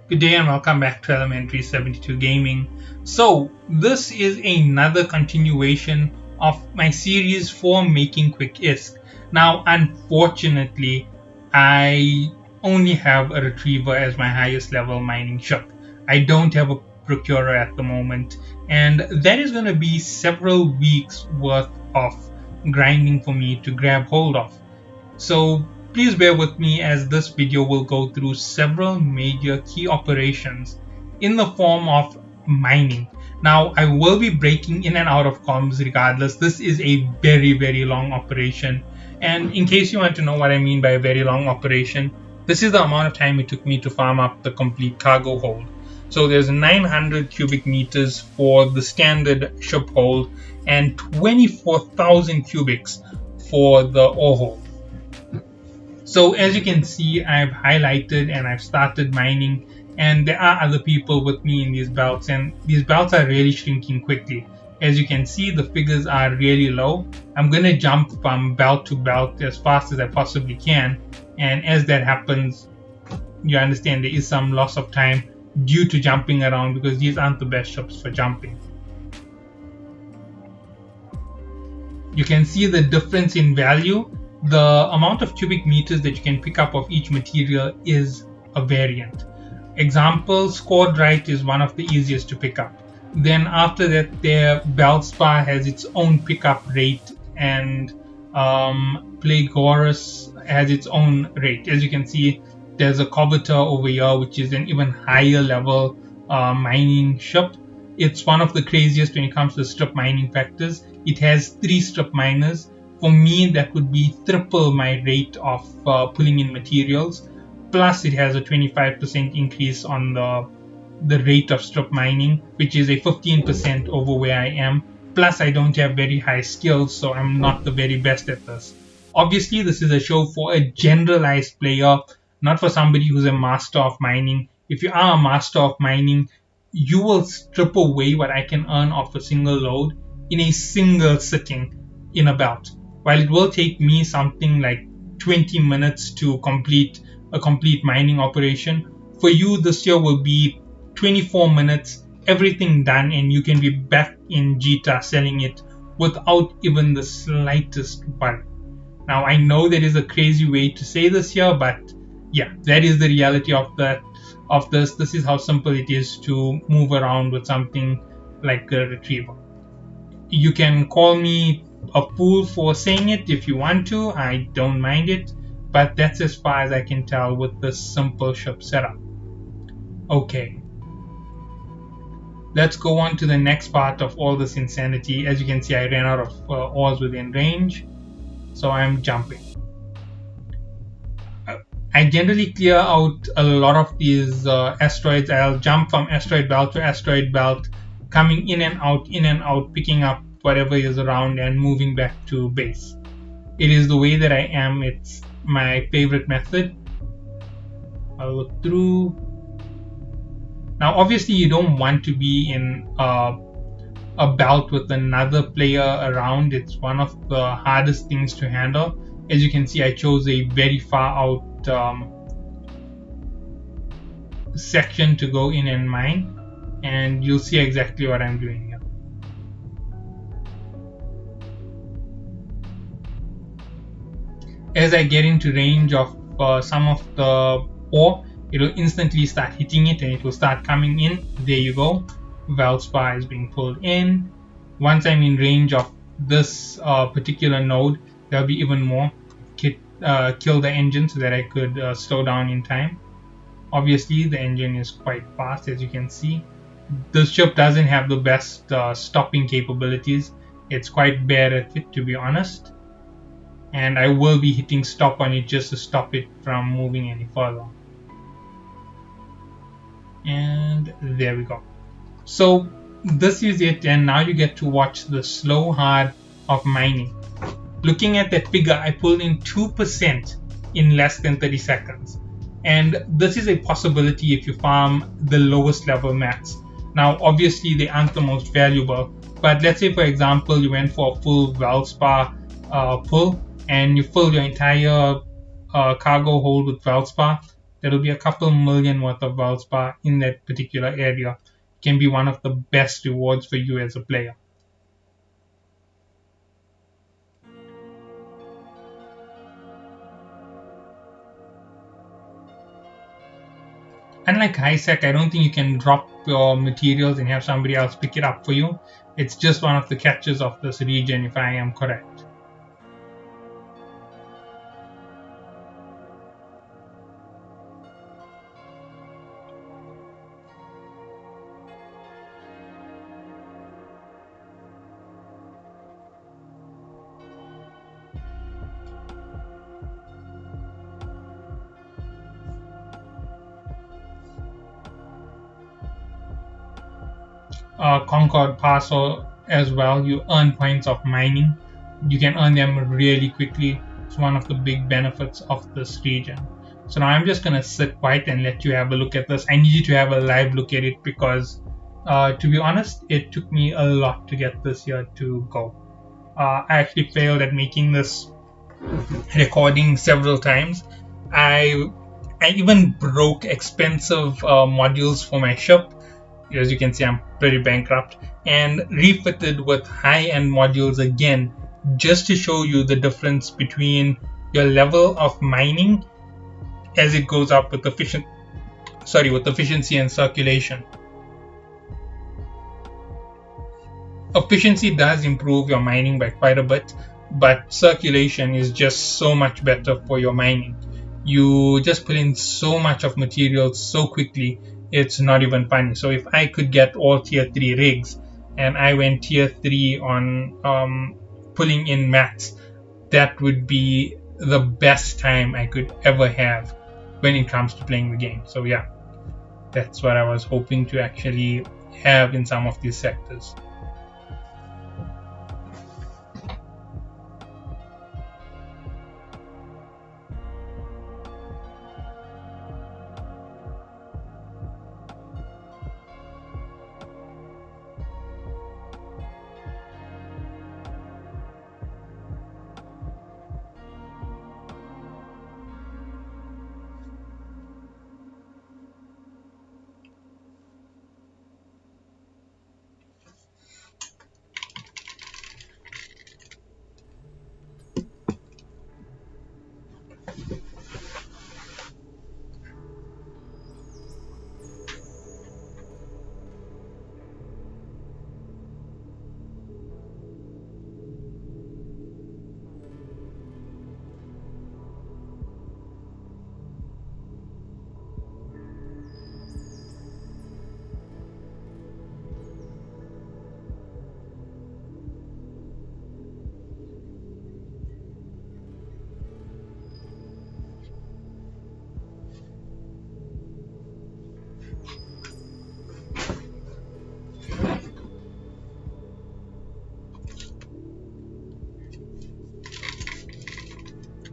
Good day and welcome back to Elementary 72 Gaming. So, this is another continuation of my series for making Quick ISK. Now, unfortunately, I only have a Retriever as my highest level mining ship. I don't have a Procurer at the moment, and that is going to be several weeks worth of grinding for me to grab hold of. So please bear with me as this video will go through several major key operations in the form of mining. Now I will be breaking in and out of comms regardless. This is a very long operation, and in case you want to know what I mean by a very long operation, this is the amount of time it took me to farm up the complete cargo hold. So there's 900 cubic meters for the standard ship hold and 24,000 cubics for the ore hold. So as you can see, I've highlighted and I've started mining, and there are other people with me in these belts, and these belts are really shrinking quickly. As you can see, the figures are really low. I'm going to jump from belt to belt as fast as I possibly can, and as that happens, you understand there is some loss of time due to jumping around because these aren't the best ships for jumping. You can see the difference in value. The amount of cubic meters that you can pick up of each material is a variant. Example, Scordrite is one of the easiest to pick up. Then after that, their Bellspar has its own pickup rate, and Plagueorus has its own rate. As you can see, there's a Covetor over here, which is an even higher level mining ship. It's one of the craziest when it comes to strip mining factors. It has 3 strip miners. For me, that would be triple my rate of pulling in materials. Plus, it has a 25% increase on the rate of strip mining, which is a 15% over where I am. Plus, I don't have very high skills, so I'm not the very best at this. Obviously, this is a show for a generalized player, not for somebody who's a master of mining. If you are a master of mining, you will strip away what I can earn off a single load in a single sitting in a belt. While it will take me something like 20 minutes to complete a complete mining operation, for you this year will be 24 minutes, everything done, and you can be back in Jita selling it without even the slightest worry. Now I know that is a crazy way to say this here, but yeah, that is the reality of this. This is how simple it is to move around with something like a Retriever. You can call me a fool for saying it if you want to, I don't mind it, but that's as far as I can tell with this simple ship setup. Okay, let's go on to the next part of all this insanity. As you can see, I ran out of ores within range, so I'm jumping. I generally clear out a lot of these asteroids. I'll jump from asteroid belt to asteroid belt, coming in and out, picking up whatever is around and moving back to base. It is the way that I am. It's my favorite method. I'll look through. Now obviously you don't want to be in a belt with another player around. It's one of the hardest things to handle. As you can see, I chose a very far out section to go in and mine, and you'll see exactly what I'm doing here. As I get into range of some of the ore, it will instantly start hitting it and it will start coming in. There you go, Valspar is being pulled in. Once I'm in range of this particular node, there'll be even more. Kill the engine so that I could slow down in time. Obviously the engine is quite fast, as you can see. This ship doesn't have the best stopping capabilities. It's quite bad at it, to be honest, and I will be hitting stop on it just to stop it from moving any further. And there we go. So this is it, and now you get to watch the slow hard of mining. Looking at that figure, I pulled in 2% in less than 30 seconds. And this is a possibility if you farm the lowest level mats. Now, obviously, they aren't the most valuable, but let's say, for example, you went for a full Valspar pull and you fill your entire cargo hold with Valspar. There'll be a couple million worth of Valspar in that particular area. Can be one of the best rewards for you as a player. Unlike HiSec, I don't think you can drop your materials and have somebody else pick it up for you. It's just one of the catches of this region, if I am correct. Concord Pass as well, you earn points of mining. You can earn them really quickly. It's one of the big benefits of this region. So now I'm just going to sit quiet and let you have a look at this. I need you to have a live look at it because, to be honest, it took me a lot to get this here to go. I actually failed at making this recording several times. I even broke expensive modules for my ship. As you can see, I'm pretty bankrupt, and refitted with high-end modules again, just to show you the difference between your level of mining as it goes up with efficiency and circulation. Efficiency does improve your mining by quite a bit, but circulation is just so much better for your mining. You just put in so much of materials so quickly, it's not even funny. So if I could get all tier 3 rigs and I went tier 3 on pulling in mats, that would be the best time I could ever have when it comes to playing the game. So yeah, that's what I was hoping to actually have in some of these sectors.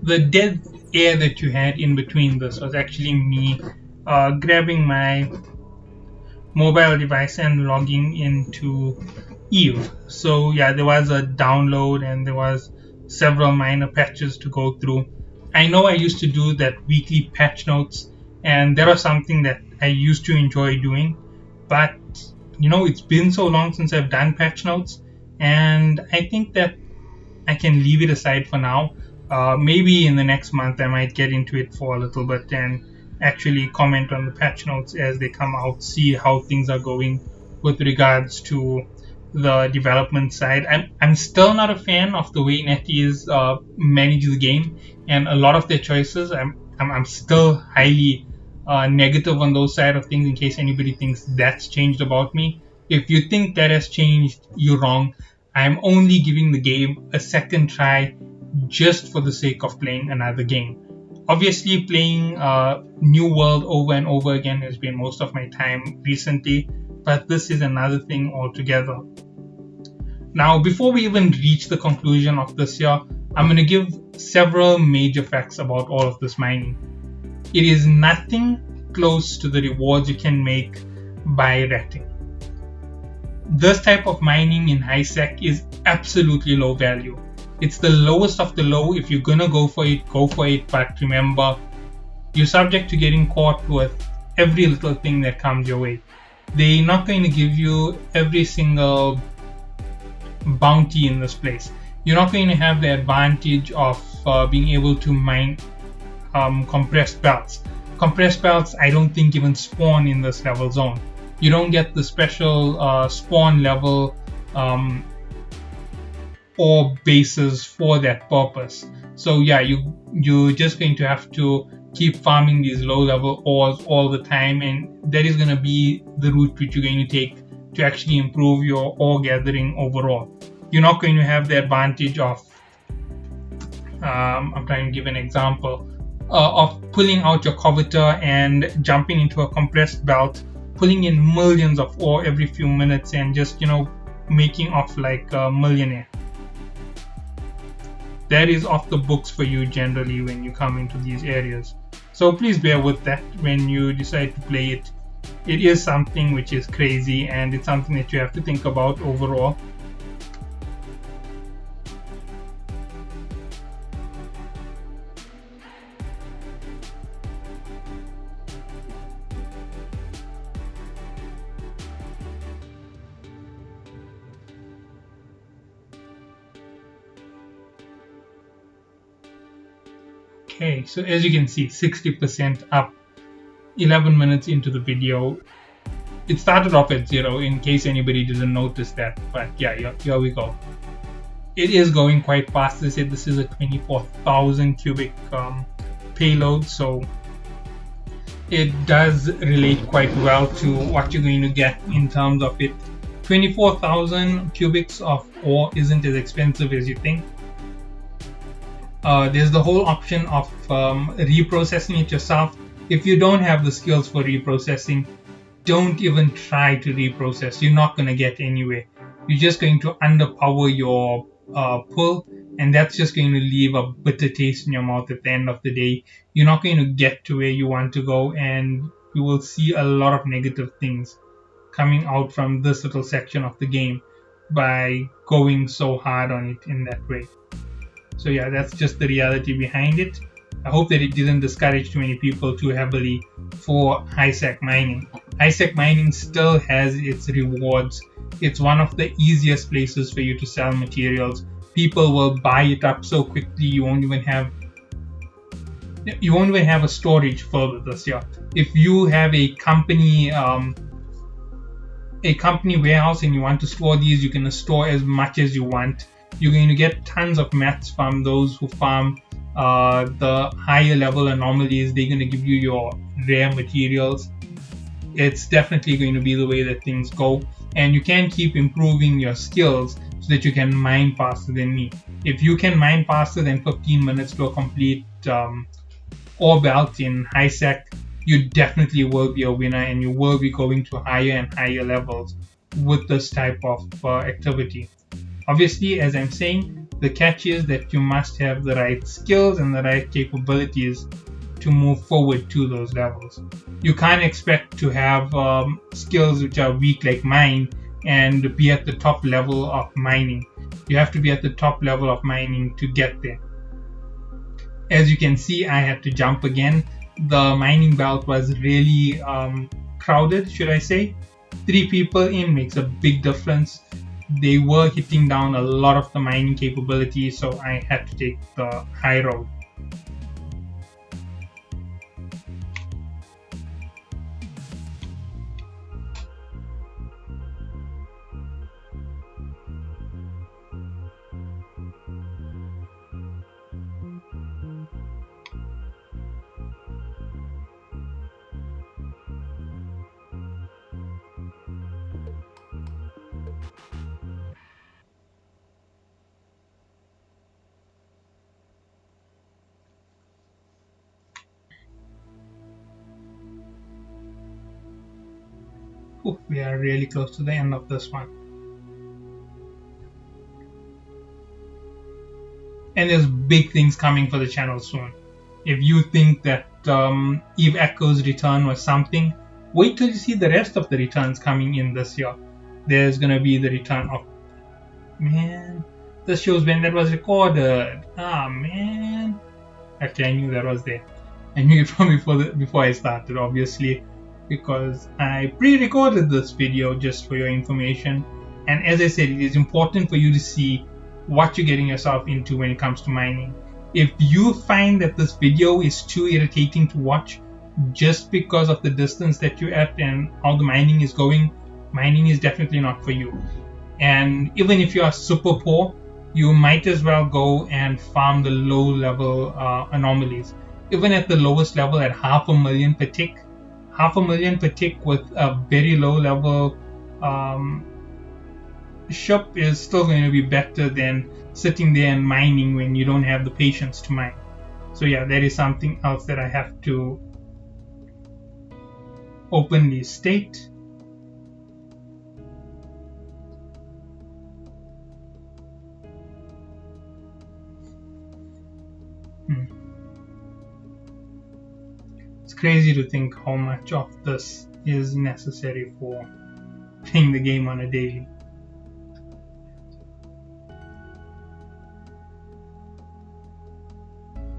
The dead air that you had in between this was actually me grabbing my mobile device and logging into Eve. So yeah, there was a download and there was several minor patches to go through. I know I used to do that weekly patch notes, and that was something that I used to enjoy doing, but it's been so long since I've done patch notes, and I think that I can leave it aside for now. Maybe in the next month I might get into it for a little bit and actually comment on the patch notes as they come out, see how things are going with regards to the development side. I'm still not a fan of the way NetEase manage the game, and a lot of their choices. I'm still highly negative on those side of things. In case anybody thinks that's changed about me, if you think that has changed, you're wrong. I'm only giving the game a second try just for the sake of playing another game. Obviously, playing New World over and over again has been most of my time recently, but this is another thing altogether. Now, before we even reach the conclusion of this year, I'm going to give several major facts about all of this mining. It is nothing close to the rewards you can make by retting. This type of mining in HiSec is absolutely low value. It's the lowest of the low. If you're gonna go for it, but remember, You're subject to getting caught with every little thing that comes your way. They're not going to give you every single bounty in this place. You're not going to have the advantage of being able to mine compressed belts. Compressed belts, I don't think even spawn in this level zone. You don't get the special spawn level ore bases for that purpose. So yeah, you're just going to have to keep farming these low level ores all the time, and that is going to be the route which you're going to take to actually improve your ore gathering overall. You're not going to have the advantage of I'm trying to give an example of pulling out your coveter and jumping into a compressed belt, pulling in millions of ore every few minutes, and just making off like a millionaire. That is off the books for you generally when you come into these areas. So please bear with that when you decide to play it. It is something which is crazy, and it's something that you have to think about overall. Okay, so as you can see, 60% up, 11 minutes into the video. It started off at 0 in case anybody didn't notice that, but yeah, here we go. It is going quite fast. They said this is a 24,000 cubic payload, so it does relate quite well to what you're going to get in terms of it. 24,000 cubics of ore isn't as expensive as you think. There's the whole option of reprocessing it yourself. If you don't have the skills for reprocessing, don't even try to reprocess. You're not going to get anywhere. You're just going to underpower your pull, and that's just going to leave a bitter taste in your mouth at the end of the day. You're not going to get to where you want to go, and you will see a lot of negative things coming out from this little section of the game by going so hard on it in that way. So yeah, that's just the reality behind it. I hope that it didn't discourage too many people too heavily for high-sec mining. High-sec mining still has its rewards. It's one of the easiest places for you to sell materials. People will buy it up so quickly you won't even have a storage filled with this here. If you have a company warehouse and you want to store these, you can store as much as you want. You're going to get tons of mats from those who farm the higher level anomalies. They're going to give you your rare materials. It's definitely going to be the way that things go, and you can keep improving your skills so that you can mine faster than me. If you can mine faster than 15 minutes to a complete ore belt in high-sec, you definitely will be a winner, and you will be going to higher and higher levels with this type of activity. Obviously, as I'm saying, the catch is that you must have the right skills and the right capabilities to move forward to those levels. You can't expect to have skills which are weak like mine and be at the top level of mining. You have to be at the top level of mining to get there. As you can see, I had to jump again. The mining belt was really crowded, should I say. 3 people in makes a big difference. They were hitting down a lot of the mining capability, so I had to take the high road. Ooh, we are really close to the end of this one. And there's big things coming for the channel soon. If you think that Eve Echo's return was something, wait till you see the rest of the returns coming in this year. There's gonna be the return of... Man, this shows when that was recorded. Ah, man. Actually, I knew that was there. I knew it from before I started, obviously, because I pre-recorded this video just for your information. And as I said, it is important for you to see what you're getting yourself into when it comes to mining. If you find that this video is too irritating to watch just because of the distance that you're at and how the mining is going, mining is definitely not for you. And even if you are super poor, you might as well go and farm the low level anomalies. Even at the lowest level at 500,000 per tick, 500,000 per tick with a very low level shop is still going to be better than sitting there and mining when you don't have the patience to mine. So yeah, that is something else that I have to openly state. It's crazy to think how much of this is necessary for playing the game on a daily.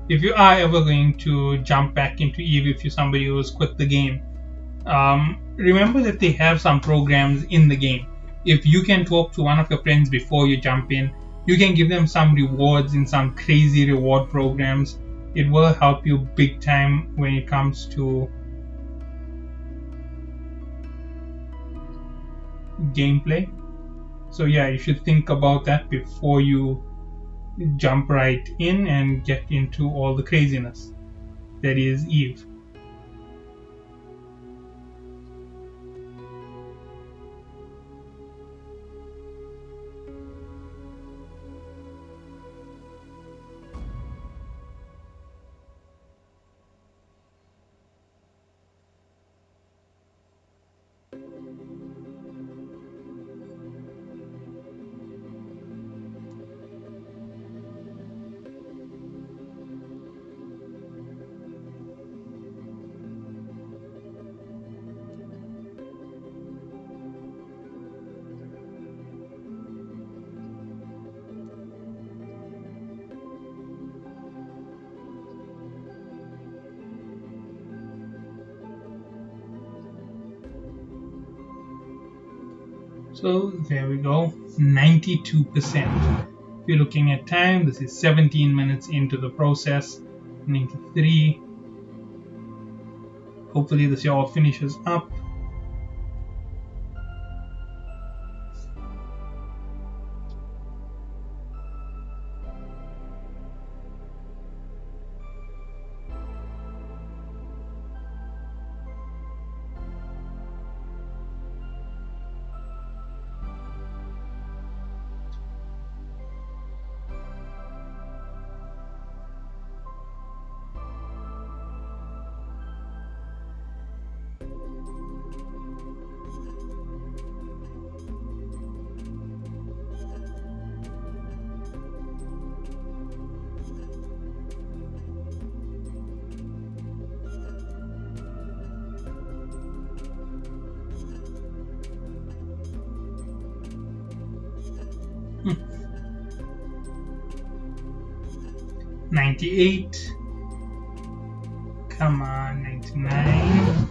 If you are ever going to jump back into EVE, if you're somebody who's quit the game, remember that they have some programs in the game. If you can talk to one of your friends before you jump in, you can give them some rewards in some crazy reward programs. It will help you big time when it comes to gameplay. So yeah, you should think about that before you jump right in and get into all the craziness that is EVE. So there we go, 92%. If you're looking at time, this is 17 minutes into the process, 93. Hopefully this all finishes up. Hmm. 98. Come on, 99.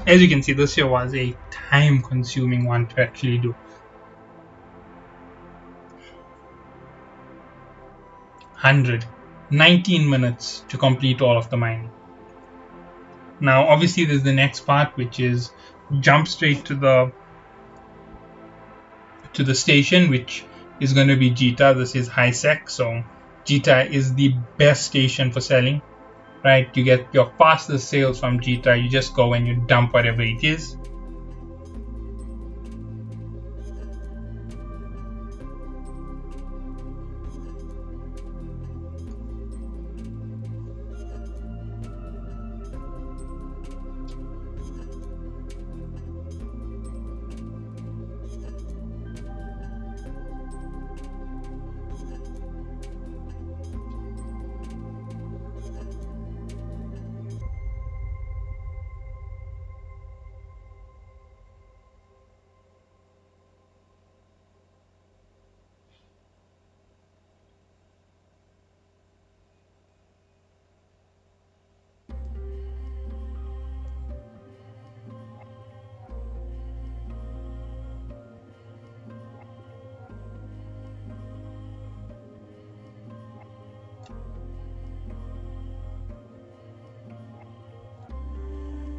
As you can see, this here was a time-consuming one to actually do. 100. 19 minutes to complete all of the mining. Now, obviously, there's the next part, which is jump straight to the station, which is going to be Jita. This is high sec, so Jita is the best station for selling, right? You get your fastest sales from Jita. You just go and you dump whatever it is.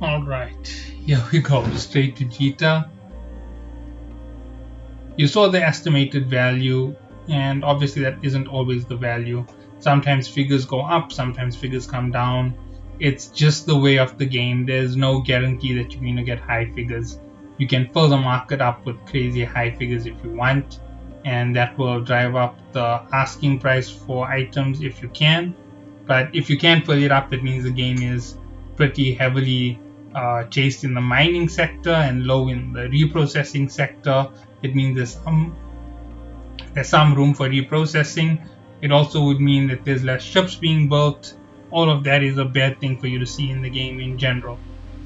Alright, here we go, straight to Jita. You saw the estimated value, and obviously that isn't always the value. Sometimes figures go up, sometimes figures come down. It's just the way of the game. There's no guarantee that you're going to get high figures. You can fill the market up with crazy high figures if you want, and that will drive up the asking price for items if you can. But if you can't fill it up, it means the game is pretty heavily chased in the mining sector and low in the reprocessing sector. It means there's some room for reprocessing. It also would mean that there's less ships being built. All of that is a bad thing for you to see in the game in general.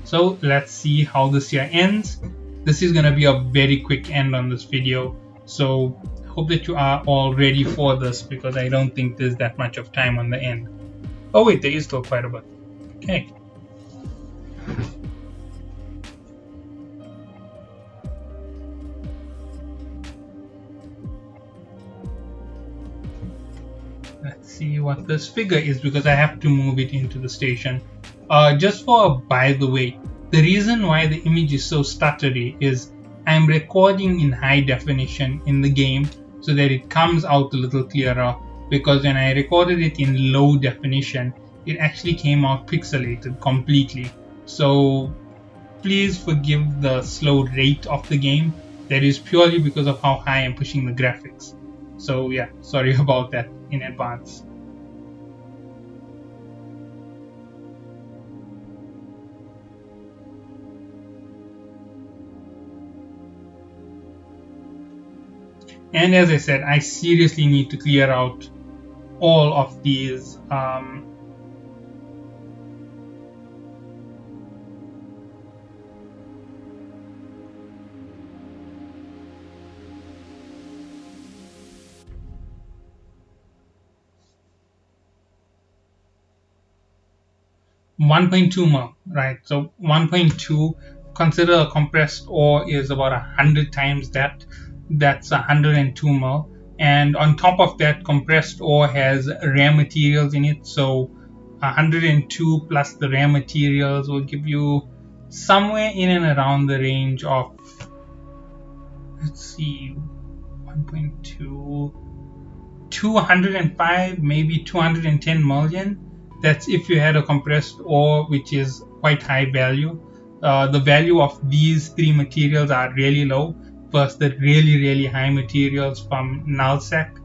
So let's see how this year ends. This is going to be a very quick end on this video. So I hope that you are all ready for this, because I don't think there's that much of time on the end. Oh wait, there is still quite a bit. Okay. Let's see what this figure is, because I have to move it into the station. Just for a by the way, the reason why the image is so stuttery is I'm recording in high definition in the game so that it comes out a little clearer, because when I recorded it in low definition, it actually came out pixelated completely. So please forgive the slow rate of the game. That is purely because of how high I'm pushing the graphics. So yeah, sorry about that in advance. And as I said, I seriously need to clear out all of these 1.2 mil, right? So 1.2, consider a compressed ore is about 100 times that. That's 102 mil. And on top of that, compressed ore has rare materials in it. So 102 plus the rare materials will give you somewhere in and around the range of, let's see, 1.2, 205, maybe 210 million. That's if you had a compressed ore, which is quite high value. The value of these three materials are really low. First, the really high materials from Nullsec.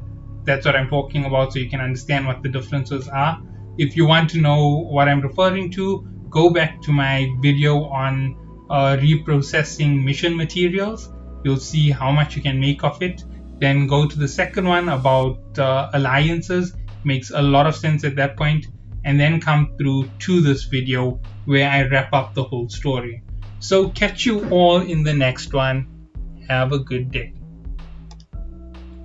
That's what I'm talking about, so you can understand what the differences are. If you want to know what I'm referring to, go back to my video on reprocessing mission materials. You'll see how much you can make of it. Then go to the second one about alliances. Makes a lot of sense at that point. And then come through to this video where I wrap up the whole story. So catch you all in the next one. Have a good day.